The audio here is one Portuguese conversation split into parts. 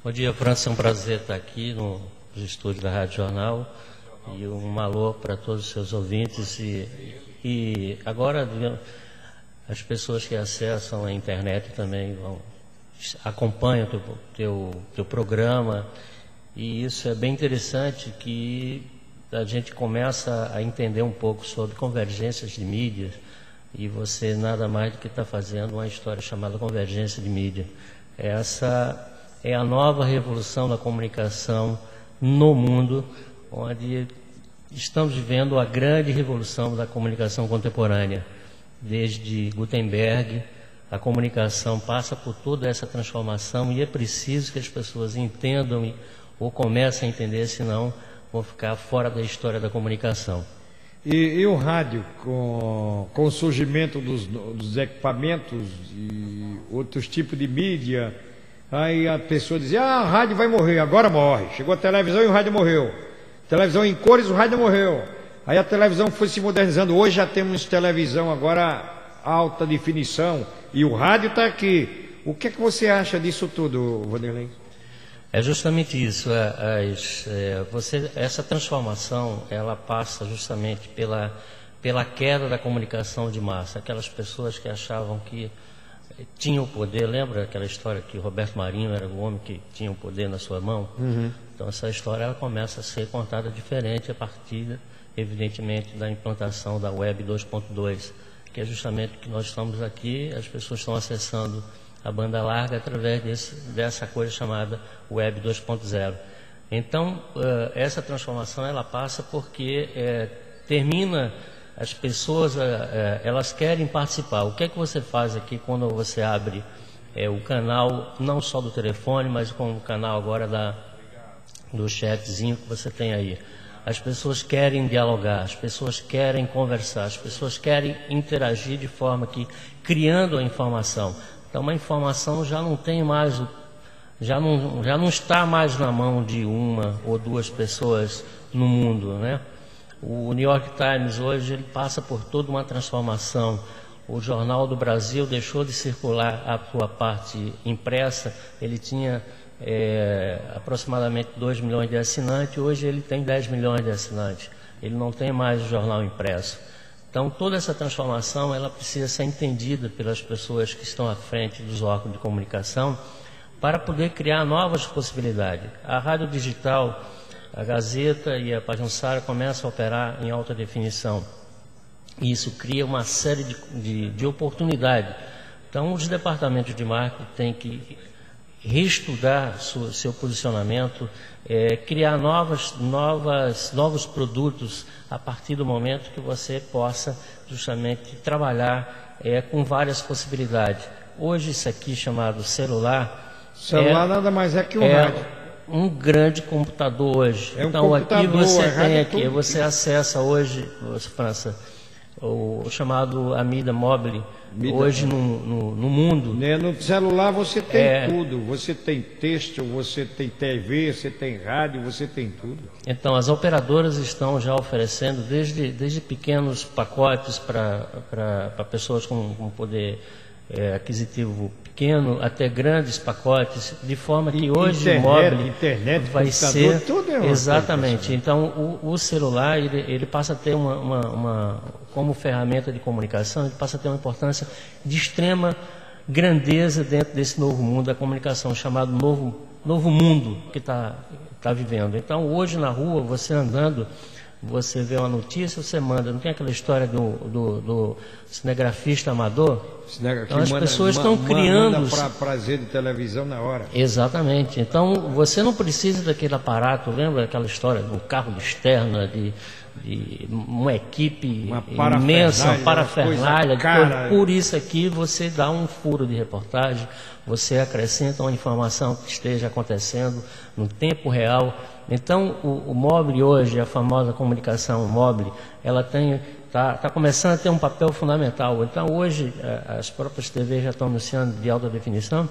Bom dia, França. É um prazer estar aqui nos estúdios da Rádio Jornal e um alô para todos os seus ouvintes. E agora as pessoas que acessam a internet também acompanham o teu programa, e isso é bem interessante, que a gente começa a entender um pouco sobre convergências de mídias, e você nada mais do que está fazendo uma história chamada Convergência de Mídia. Essa é a nova revolução da comunicação no mundo, onde estamos vivendo a grande revolução da comunicação contemporânea. Desde Gutenberg, a comunicação passa por toda essa transformação, e é preciso que as pessoas entendam ou comecem a entender, senão vão ficar fora da história da comunicação. E o rádio, com o surgimento dos equipamentos e outros tipos de mídia, aí a pessoa dizia: ah, o rádio vai morrer, agora morre. Chegou a televisão e o rádio morreu. Televisão em cores, o rádio morreu. Aí a televisão foi se modernizando. Hoje já temos televisão agora alta definição e o rádio está aqui. O que é que você acha disso tudo, Vanderlei? É justamente isso. Essa transformação, ela passa justamente pela queda da comunicação de massa. Aquelas pessoas que achavam que tinham o poder. Lembra aquela história que Roberto Marinho era o homem que tinha o poder na sua mão? Uhum. Então essa história ela começa a ser contada diferente a partir, evidentemente, da implantação da Web 2.2, que é justamente o que nós estamos aqui. As pessoas estão acessando a banda larga através dessa coisa chamada Web 2.0. Então, essa transformação ela passa porque termina, as pessoas elas querem participar. O que é que você faz aqui quando você abre o canal, não só do telefone, mas com o canal agora do chatzinho que você tem aí? As pessoas querem dialogar, as pessoas querem conversar, as pessoas querem interagir de forma que, criando a informação. Então, a informação já não tem mais, já não está mais na mão de uma ou duas pessoas no mundo, né? O New York Times hoje ele passa por toda uma transformação. O Jornal do Brasil deixou de circular a sua parte impressa. Ele tinha aproximadamente 2 milhões de assinantes, hoje ele tem 10 milhões de assinantes. Ele não tem mais o jornal impresso. Então, toda essa transformação ela precisa ser entendida pelas pessoas que estão à frente dos órgãos de comunicação para poder criar novas possibilidades. A rádio digital, a Gazeta e a Pajuçara começam a operar em alta definição. E isso cria uma série de oportunidades. Então, os departamentos de marketing têm que reestudar seu posicionamento, criar novos produtos a partir do momento que você possa justamente trabalhar com várias possibilidades. Hoje isso aqui chamado celular nada mais é que um rádio. Um grande computador hoje. Então aqui você tem aqui, você acessa hoje, França, o chamado Amida Mobile. Hoje no mundo. No celular você tem tudo. Você tem texto, você tem TV, você tem rádio, você tem tudo. Então as operadoras estão já oferecendo desde pequenos pacotes para pessoas com poder aquisitivo pequeno até grandes pacotes, de forma que hoje o móvel vai ser tudo exatamente. Então o celular ele passa a ter como ferramenta de comunicação, ele passa a ter uma importância de extrema grandeza dentro desse novo mundo da comunicação, chamado novo mundo que está vivendo. Então hoje na rua, você andando, você vê uma notícia, você manda. Não tem aquela história do cinegrafista amador? Então as pessoas estão criando para prazer de televisão na hora. Exatamente. Então você não precisa daquele aparato. Lembra aquela história do carro de externa, de uma equipe imensa, uma parafernália. Por isso aqui você dá um furo de reportagem, você acrescenta uma informação que esteja acontecendo no tempo real. Então o mobile hoje, a famosa comunicação mobile, ela está começando a ter um papel fundamental. Então hoje as próprias TVs já estão anunciando de alta definição.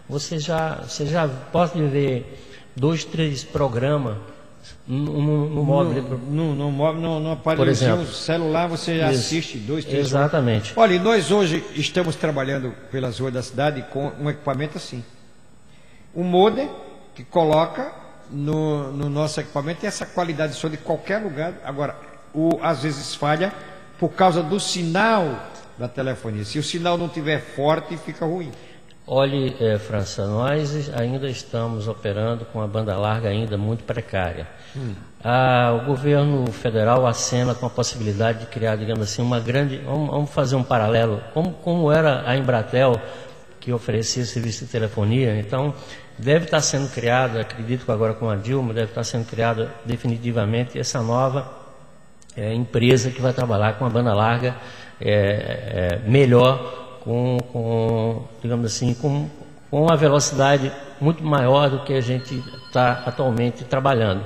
Você já pode ver 2, 3 programas no móvel. No aparelho celular você já assiste 2, 3 exatamente. Olha, nós hoje estamos trabalhando pelas ruas da cidade com um equipamento assim. Um modem que coloca no nosso equipamento tem essa qualidade de som de qualquer lugar. Agora, às vezes falha por causa do sinal da telefonia. Se o sinal não estiver forte, fica ruim. Olhe, França, nós ainda estamos operando com a banda larga ainda muito precária. O governo federal acena com a possibilidade de criar, digamos assim, uma grande... Vamos fazer um paralelo. Como era a Embratel, que oferecia serviço de telefonia, então deve estar sendo criada, acredito que agora com a Dilma, deve estar sendo criada definitivamente essa nova empresa que vai trabalhar com a banda larga melhor, digamos assim, com uma velocidade muito maior do que a gente está atualmente trabalhando.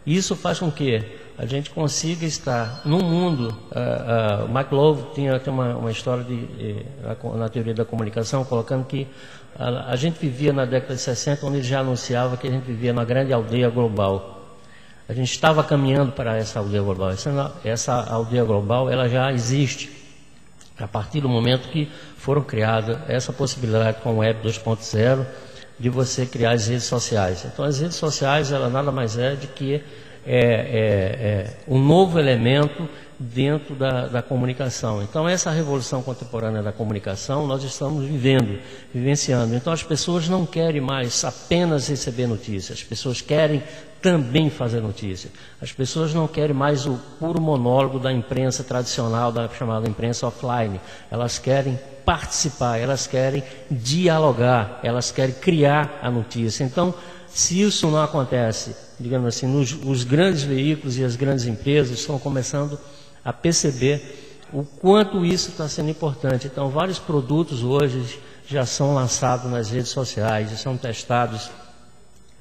Isso faz com que a gente consiga estar num mundo. O McLove tinha uma história na teoria da comunicação, colocando que a gente vivia na década de 60, onde ele já anunciava que a gente vivia numa grande aldeia global. A gente estava caminhando para essa aldeia global. Essa aldeia global, ela já existe a partir do momento que foram criadas essa possibilidade com o Web 2.0 de você criar as redes sociais. Então, as redes sociais, ela nada mais é de que um novo elemento dentro da comunicação. Então, essa revolução contemporânea da comunicação, nós estamos vivenciando. Então, as pessoas não querem mais apenas receber notícias, as pessoas querem também fazer notícia. As pessoas não querem mais o puro monólogo da imprensa tradicional, da chamada imprensa offline. Elas querem participar, elas querem dialogar, elas querem criar a notícia. Então, se isso não acontece, digamos assim, os grandes veículos e as grandes empresas estão começando a perceber o quanto isso está sendo importante. Então, vários produtos hoje já são lançados nas redes sociais, já são testados.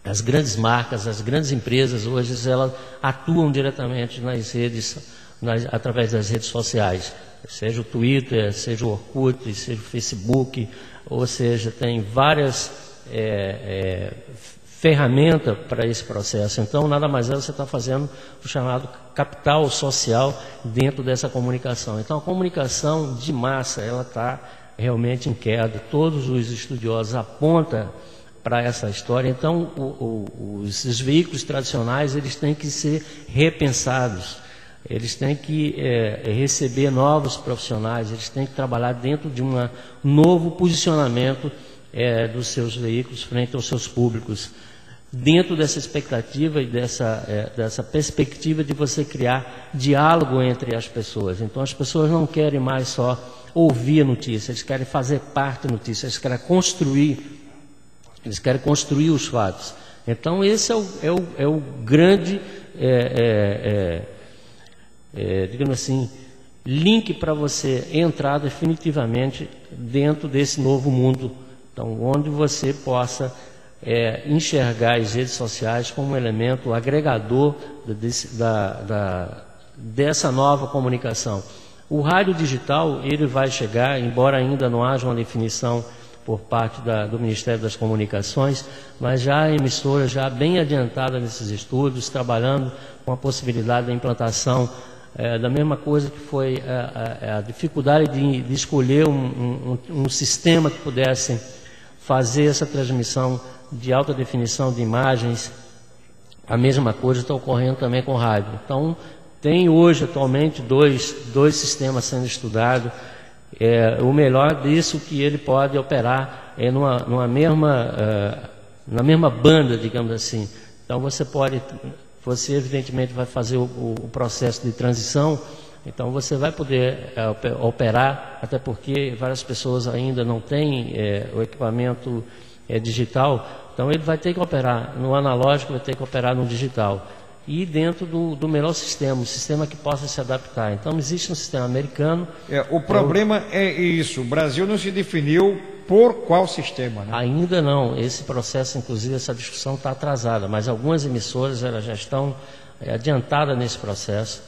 As grandes marcas, as grandes empresas, hoje elas atuam diretamente nas redes, através das redes sociais, seja o Twitter, seja o Orkut, seja o Facebook, ou seja, tem várias ferramentas para esse processo. Então, nada mais você está fazendo o chamado capital social dentro dessa comunicação. Então, a comunicação de massa, ela está realmente em queda. Todos os estudiosos apontam para essa história. Então, os veículos tradicionais, eles têm que ser repensados, eles têm que receber novos profissionais, eles têm que trabalhar dentro de um novo posicionamento dos seus veículos frente aos seus públicos, dentro dessa expectativa e dessa perspectiva de você criar diálogo entre as pessoas. Então, as pessoas não querem mais só ouvir a notícia, eles querem fazer parte da notícia, eles querem construir os fatos. Então, esse é o grande, digamos assim, link para você entrar definitivamente dentro desse novo mundo. Então, onde você possa enxergar as redes sociais como um elemento agregador dessa nova comunicação. O rádio digital, ele vai chegar, embora ainda não haja uma definição por parte do Ministério das Comunicações, mas já a emissora já bem adiantada nesses estudos, trabalhando com a possibilidade da implantação da mesma coisa que foi a dificuldade de escolher um sistema que pudesse fazer essa transmissão de alta definição de imagens. A mesma coisa está ocorrendo também com o rádio. Então, tem hoje atualmente dois sistemas sendo estudados. O melhor disso que ele pode operar na mesma banda, digamos assim. Então você evidentemente vai fazer o processo de transição, então você vai poder operar, até porque várias pessoas ainda não têm o equipamento digital, então ele vai ter que operar no analógico, vai ter que operar no digital. E dentro do melhor sistema, um sistema que possa se adaptar. Então, existe um sistema americano. O problema é isso, o Brasil não se definiu por qual sistema, né? Ainda não, esse processo, inclusive, essa discussão está atrasada, mas algumas emissoras elas já estão adiantadas nesse processo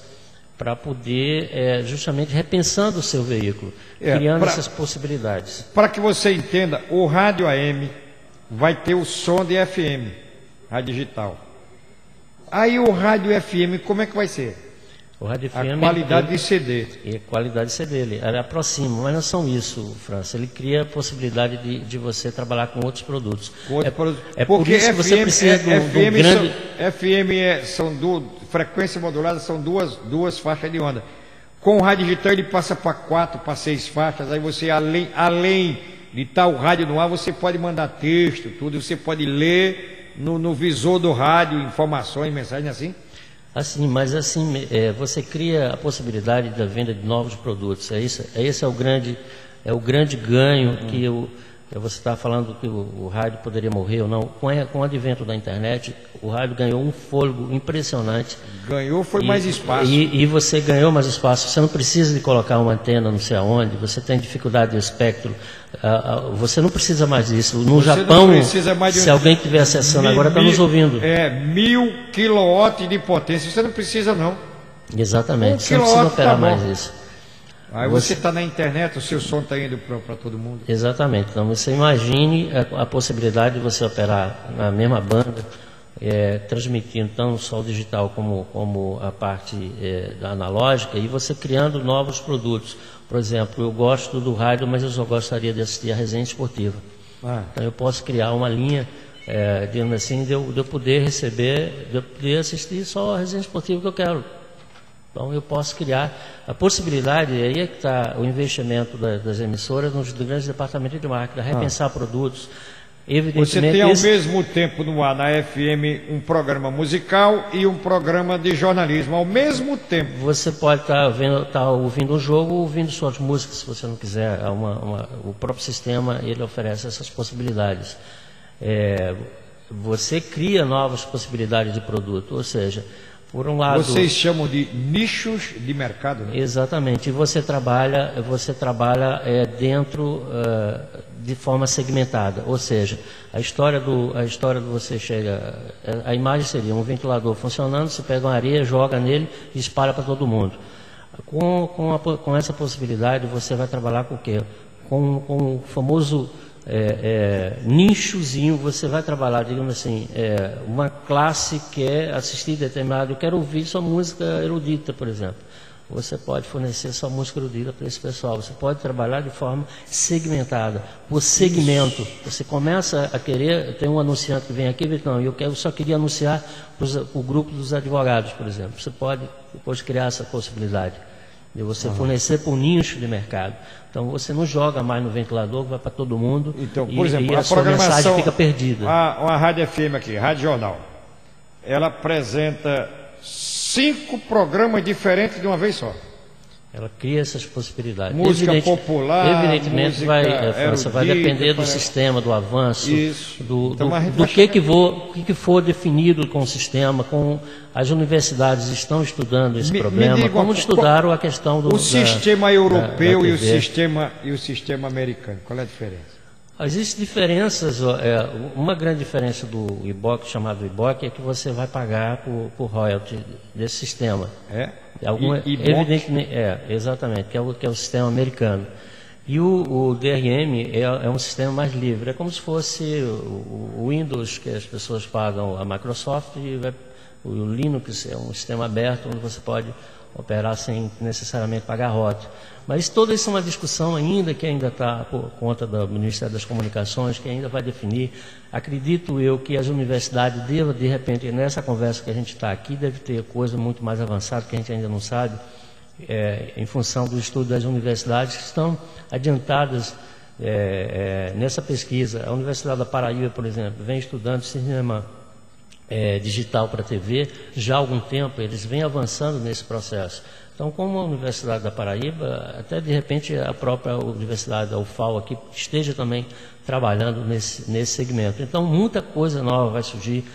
para poder, justamente, repensando o seu veículo, criando essas possibilidades. Para que você entenda, o rádio AM vai ter o som de FM, rádio digital. Aí o rádio FM, como é que vai ser? O rádio A FM, qualidade de CD. e a qualidade de CD dele. Ele aproxima, mas não são isso, França. Ele cria a possibilidade de você trabalhar com outros produtos. É por Porque isso que você precisa de um grande... são duas, frequência modulada são duas faixas de onda. Com o rádio digital ele passa para 4, para 6 faixas. Aí você, além de estar o rádio no ar, você pode mandar texto, tudo. Você pode ler no visor do rádio informações, mensagens assim. Assim, mas assim, você cria a possibilidade da venda de novos produtos. Esse é o grande ganho que você está falando que o rádio poderia morrer ou não. Com o advento da internet, o rádio ganhou um fôlego impressionante. Ganhou, foi mais espaço. E você ganhou mais espaço. Você não precisa de colocar uma antena não sei aonde, você tem dificuldade de espectro. Você não precisa mais disso. No Japão, se alguém estiver acessando agora, está nos ouvindo. 1000 kW de potência, você não precisa não. Exatamente, você não precisa operar mais isso. Aí você está na internet, o seu som está indo para todo mundo. Exatamente. Então você imagine a possibilidade de você operar na mesma banda, transmitindo tanto só o digital como a parte da analógica, e você criando novos produtos. Por exemplo, eu gosto do rádio, mas eu só gostaria de assistir a resenha esportiva. Então eu posso criar uma linha, digamos assim, de eu poder receber, de eu poder assistir só a resenha esportiva que eu quero. Então eu posso criar a possibilidade, aí é que está o investimento das emissoras nos grandes departamentos de marketing, repensar produtos. Evidentemente, você tem ao mesmo tempo no ar, na FM, um programa musical e um programa de jornalismo, ao mesmo tempo. Você pode estar ouvindo um jogo, ouvindo suas músicas, se você não quiser. O próprio sistema ele oferece essas possibilidades. Você cria novas possibilidades de produto, ou seja, por um lado, vocês chamam de nichos de mercado, né? Exatamente. E você trabalha dentro de forma segmentada, ou seja, a história do você chega, a imagem seria um ventilador funcionando, você pega uma areia, joga nele e espalha para todo mundo. Com essa possibilidade você vai trabalhar com o quê? Com o famoso nichozinho. Você vai trabalhar, digamos assim, uma classe quer assistir determinado, eu quero ouvir sua música erudita, por exemplo. Você pode fornecer sua música erudita para esse pessoal. Você pode trabalhar de forma segmentada, por segmento. Você começa a querer, tem um anunciante que vem aqui, não, eu só queria anunciar para o grupo dos advogados, por exemplo. Você pode depois criar essa possibilidade de você fornecer para um nicho de mercado. Então você não joga mais no ventilador, vai para todo mundo. Então, por exemplo, a sua mensagem fica perdida. Uma rádio FM aqui, Rádio Jornal, ela apresenta 5 programas diferentes de uma vez só. Ela cria essas possibilidades. Música popular, evidentemente música vai depender do sistema, do avanço, do que for definido com o sistema, com as universidades estão estudando esse problema, como estudaram a questão do sistema europeu e o sistema americano. Qual é a diferença? Existem diferenças. Uma grande diferença do IBOC, chamado IBOC, é que você vai pagar por royalty desse sistema. Evidentemente, exatamente, que é o sistema americano. E o DRM é um sistema mais livre. É como se fosse o Windows, que as pessoas pagam a Microsoft, e o Linux é um sistema aberto, onde você pode operar sem necessariamente pagar royalty. Mas toda isso é uma discussão ainda que ainda está por conta do Ministério das Comunicações, que ainda vai definir. Acredito eu que as universidades devem, de repente, nessa conversa que a gente está aqui, deve ter coisa muito mais avançada que a gente ainda não sabe, em função do estudo das universidades que estão adiantadas nessa pesquisa. A Universidade da Paraíba, por exemplo, vem estudando cinema digital para TV já há algum tempo, eles vêm avançando nesse processo. Então, como a Universidade da Paraíba, até de repente a própria Universidade da UFAL aqui esteja também trabalhando nesse segmento. Então, muita coisa nova vai surgir.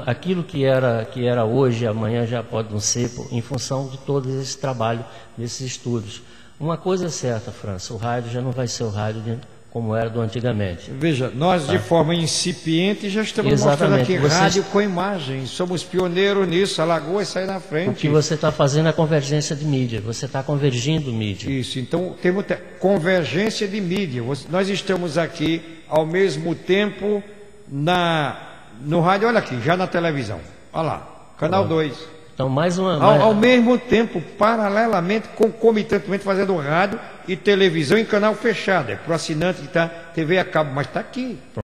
Aquilo que era hoje, amanhã já pode não ser, em função de todo esse trabalho, desses estudos. Uma coisa é certa, França, o rádio já não vai ser o rádio como era do antigamente. Veja, nós de forma incipiente já estamos mostrando aqui rádio com imagem. Somos pioneiros nisso, Alagoas sai na frente. O que você está fazendo é a convergência de mídia, você está convergindo mídia. Isso, então temos convergência de mídia. Nós estamos aqui ao mesmo tempo no rádio, olha aqui, já na televisão. Olha lá, Canal 2. Então, mais uma... Ao mesmo tempo, paralelamente, concomitantemente, fazendo rádio e televisão em canal fechado. É para o assinante que está TV a cabo, mas está aqui.